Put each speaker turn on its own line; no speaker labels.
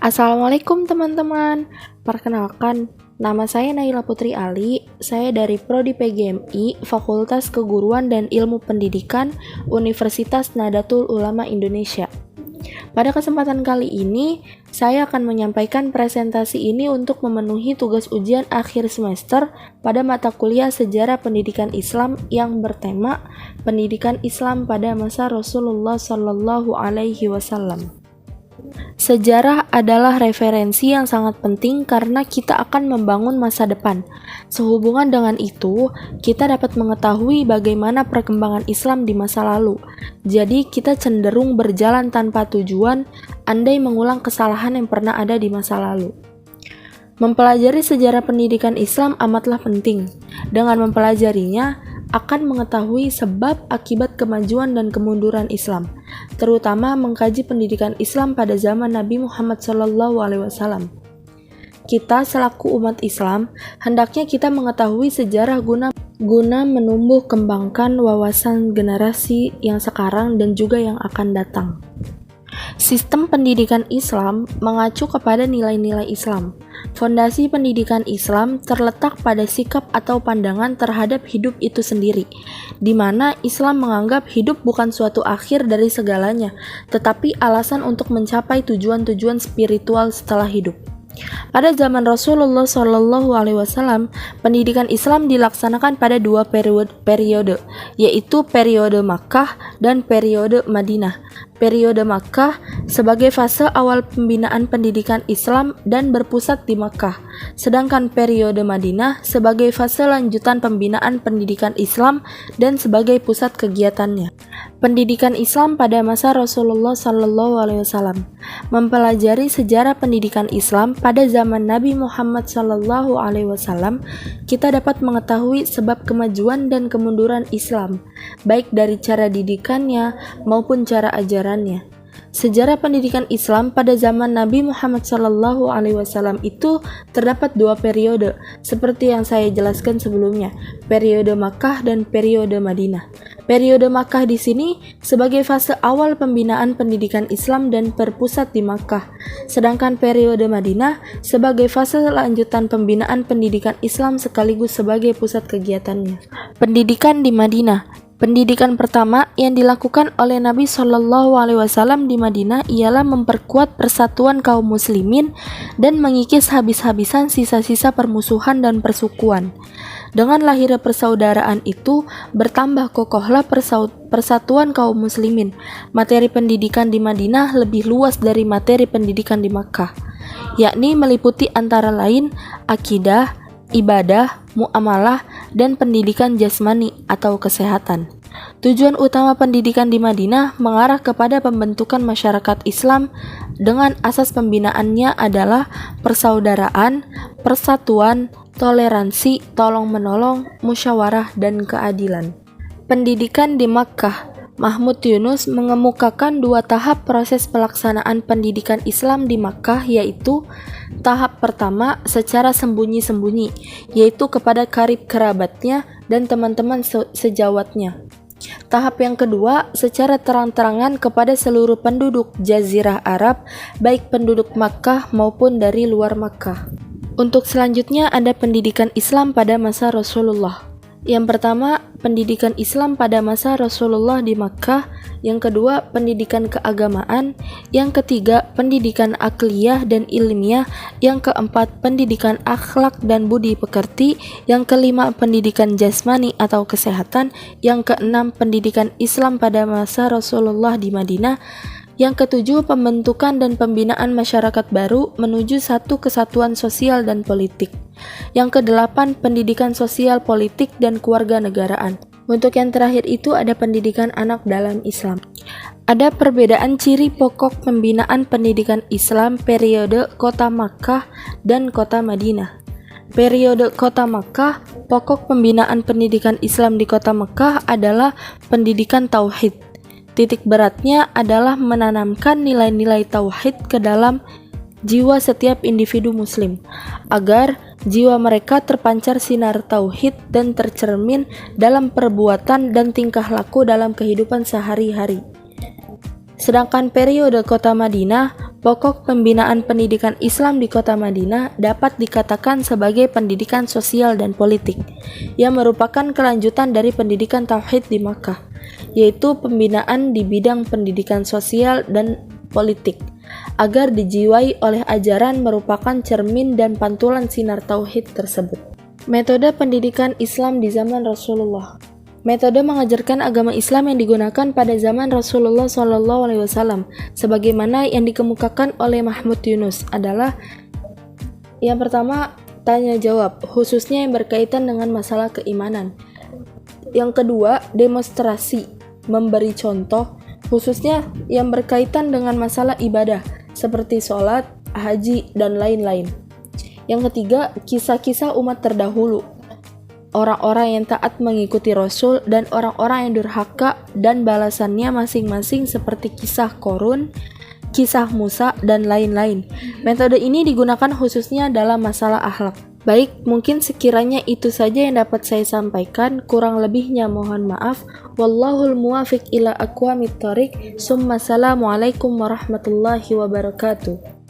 Assalamualaikum teman-teman. Perkenalkan, nama saya Naila Putri Ali. Saya dari Prodi PGMI, Fakultas Keguruan dan Ilmu Pendidikan, Universitas Nahdlatul Ulama Indonesia. Pada kesempatan kali ini, saya akan menyampaikan presentasi ini untuk memenuhi tugas ujian akhir semester pada mata kuliah Sejarah Pendidikan Islam yang bertema Pendidikan Islam pada masa Rasulullah Shallallahu Alaihi Wasallam. Sejarah adalah referensi yang sangat penting karena kita akan membangun masa depan. Sehubungan dengan itu, kita dapat mengetahui bagaimana perkembangan Islam di masa lalu. Jadi, kita cenderung berjalan tanpa tujuan, andai mengulang kesalahan yang pernah ada di masa lalu. Mempelajari sejarah pendidikan Islam amatlah penting. Dengan mempelajarinya, akan mengetahui sebab akibat kemajuan dan kemunduran Islam, terutama mengkaji pendidikan Islam pada zaman Nabi Muhammad SAW. Kita selaku umat Islam, hendaknya kita mengetahui sejarah guna menumbuh kembangkan wawasan generasi yang sekarang dan juga yang akan datang. Sistem pendidikan Islam mengacu kepada nilai-nilai Islam. Fondasi pendidikan Islam terletak pada sikap atau pandangan terhadap hidup itu sendiri, di mana Islam menganggap hidup bukan suatu akhir dari segalanya, tetapi alasan untuk mencapai tujuan-tujuan spiritual setelah hidup. Pada zaman Rasulullah SAW, pendidikan Islam dilaksanakan pada dua periode, yaitu periode Makkah dan periode Madinah. Periode Makkah sebagai fase awal pembinaan pendidikan Islam dan berpusat di Makkah, sedangkan periode Madinah sebagai fase lanjutan pembinaan pendidikan Islam dan sebagai pusat kegiatannya. Pendidikan Islam pada masa Rasulullah SAW. Mempelajari sejarah pendidikan Islam pada zaman Nabi Muhammad SAW, kita dapat mengetahui sebab kemajuan dan kemunduran Islam, baik dari cara didikannya maupun cara ajarannya. Sejarah pendidikan Islam pada zaman Nabi Muhammad SAW itu terdapat dua periode, seperti yang saya jelaskan sebelumnya, periode Makkah dan periode Madinah. Periode Makkah di sini sebagai fase awal pembinaan pendidikan Islam dan berpusat di Makkah, sedangkan periode Madinah sebagai fase lanjutan pembinaan pendidikan Islam sekaligus sebagai pusat kegiatannya. Pendidikan di Madinah. Pendidikan pertama yang dilakukan oleh Nabi SAW di Madinah ialah memperkuat persatuan kaum muslimin dan mengikis habis-habisan sisa-sisa permusuhan dan persukuan. Dengan lahirnya persaudaraan itu, bertambah kokohlah persatuan kaum muslimin. Materi pendidikan di Madinah lebih luas dari materi pendidikan di Makkah, yakni meliputi antara lain akidah, ibadah, muamalah, dan pendidikan jasmani atau kesehatan. Tujuan utama pendidikan di Madinah mengarah kepada pembentukan masyarakat Islam dengan asas pembinaannya adalah persaudaraan, persatuan, toleransi, tolong-menolong, musyawarah, dan keadilan. Pendidikan di Makkah. Mahmud Yunus mengemukakan dua tahap proses pelaksanaan pendidikan Islam di Makkah, yaitu tahap pertama secara sembunyi-sembunyi, yaitu kepada karib kerabatnya dan teman-teman sejawatnya. Tahap yang kedua secara terang-terangan kepada seluruh penduduk Jazirah Arab, baik penduduk Makkah maupun dari luar Makkah. Untuk selanjutnya ada pendidikan Islam pada masa Rasulullah. Yang pertama, pendidikan Islam pada masa Rasulullah di Makkah. Yang kedua, pendidikan keagamaan. Yang ketiga, pendidikan akliyah dan ilmiah. Yang keempat, pendidikan akhlak dan budi pekerti. Yang kelima, pendidikan jasmani atau kesehatan. Yang keenam, pendidikan Islam pada masa Rasulullah di Madinah. Yang ketujuh, pembentukan dan pembinaan masyarakat baru menuju satu kesatuan sosial dan politik. Yang kedelapan, pendidikan sosial, politik, dan kewarganegaraan. Untuk yang terakhir itu ada pendidikan anak dalam Islam. Ada perbedaan ciri pokok pembinaan pendidikan Islam periode kota Makkah dan kota Madinah. Periode kota Makkah, pokok pembinaan pendidikan Islam di kota Makkah adalah pendidikan tauhid. Titik beratnya adalah menanamkan nilai-nilai tauhid ke dalam jiwa setiap individu muslim, agar jiwa mereka terpancar sinar tauhid dan tercermin dalam perbuatan dan tingkah laku dalam kehidupan sehari-hari. Sedangkan periode kota Madinah, Pokok pembinaan pendidikan Islam di kota Madinah dapat dikatakan sebagai pendidikan sosial dan politik, yang merupakan kelanjutan dari pendidikan Tauhid di Makkah, yaitu pembinaan di bidang pendidikan sosial dan politik, agar dijiwai oleh ajaran merupakan cermin dan pantulan sinar Tauhid tersebut. Metode pendidikan Islam di zaman Rasulullah. Metode mengajarkan agama Islam yang digunakan pada zaman Rasulullah SAW, sebagaimana yang dikemukakan oleh Mahmud Yunus, adalah yang pertama, tanya jawab, khususnya yang berkaitan dengan masalah keimanan. Yang kedua, demonstrasi, memberi contoh, khususnya yang berkaitan dengan masalah ibadah, seperti sholat, haji, dan lain-lain. Yang ketiga, kisah-kisah umat terdahulu, orang-orang yang taat mengikuti Rasul dan orang-orang yang durhaka dan balasannya masing-masing seperti kisah Korun, kisah Musa, dan lain-lain. Metode ini digunakan khususnya dalam masalah akhlak. Baik, mungkin sekiranya itu saja yang dapat saya sampaikan, kurang lebihnya mohon maaf. Wallahul muwafiq ila aqwamit thoriq. Assalamualaikum warahmatullahi wabarakatuh.